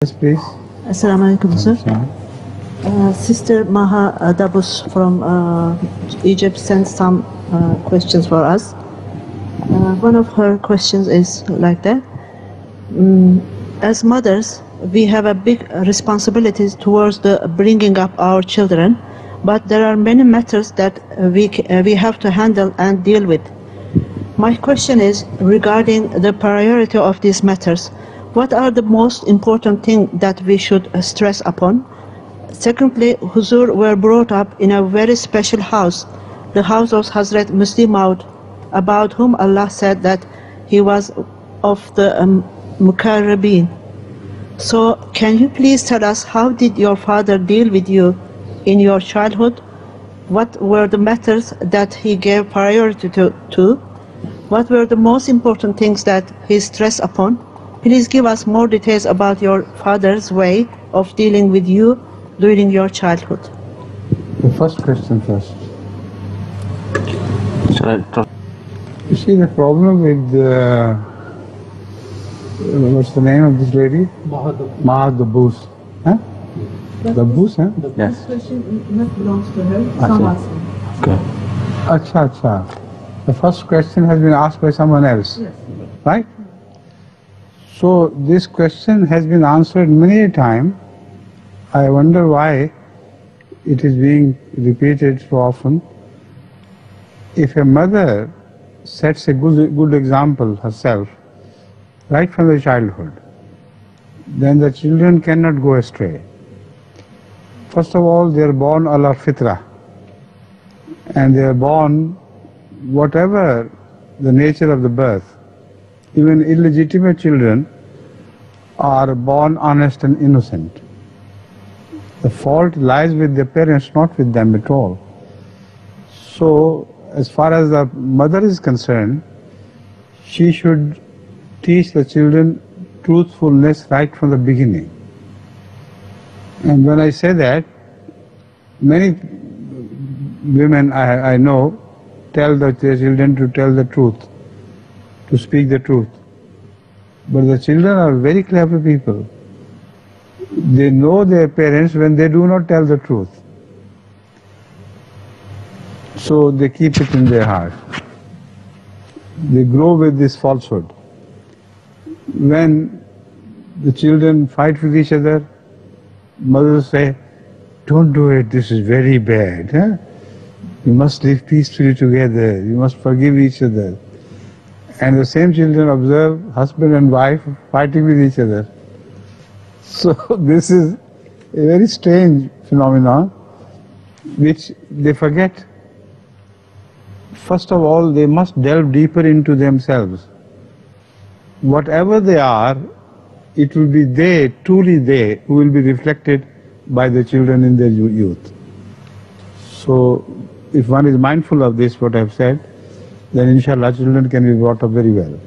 Yes, please. Assalamu alaikum, sir. Sister Maha Dabus from Egypt sent some questions for us. One of her questions is like that. As mothers, we have a big responsibilities towards the bringing up our children, but there are many matters that we have to handle and deal with. My question is regarding the priority of these matters. What are the most important things that we should stress upon? Secondly, Huzur were brought up in a very special house, the house of Hazrat Muslim Maud, about whom Allah said that he was of the Mukarrabin. So, can you please tell us how did your father deal with you in your childhood? What were the matters that he gave priority to? What were the most important things that he stressed upon? Please give us more details about your father's way of dealing with you during your childhood. The first question first. You see the problem with what's the name of this lady? Maha Dabus. Huh? Dabus, huh? Yes. This question not belongs to her. Okay. Acha. The first question has been asked by someone else. Yes. Right? So this question has been answered many a time. I wonder why it is being repeated so often. If a mother sets a good example herself right from the childhood, then the children cannot go astray. First of all, they are born ala fitra, and they are born whatever the nature of the birth. Even illegitimate children are born honest and innocent. The fault lies with their parents, not with them at all. So, as far as the mother is concerned, she should teach the children truthfulness right from the beginning. And when I say that, many women I know tell their children to tell the truth, to speak the truth. But the children are very clever people. They know their parents when they do not tell the truth. So they keep it in their heart. They grow with this falsehood. When the children fight with each other, mothers say, "Don't do it, this is very bad. Huh? You must live peacefully together, you must forgive each other." And the same children observe husband and wife fighting with each other. So this is a very strange phenomenon which they forget. First of all, they must delve deeper into themselves. Whatever they are, it will be they, truly they, who will be reflected by the children in their youth. So if one is mindful of this, what I have said, then inshallah children can be brought up very well.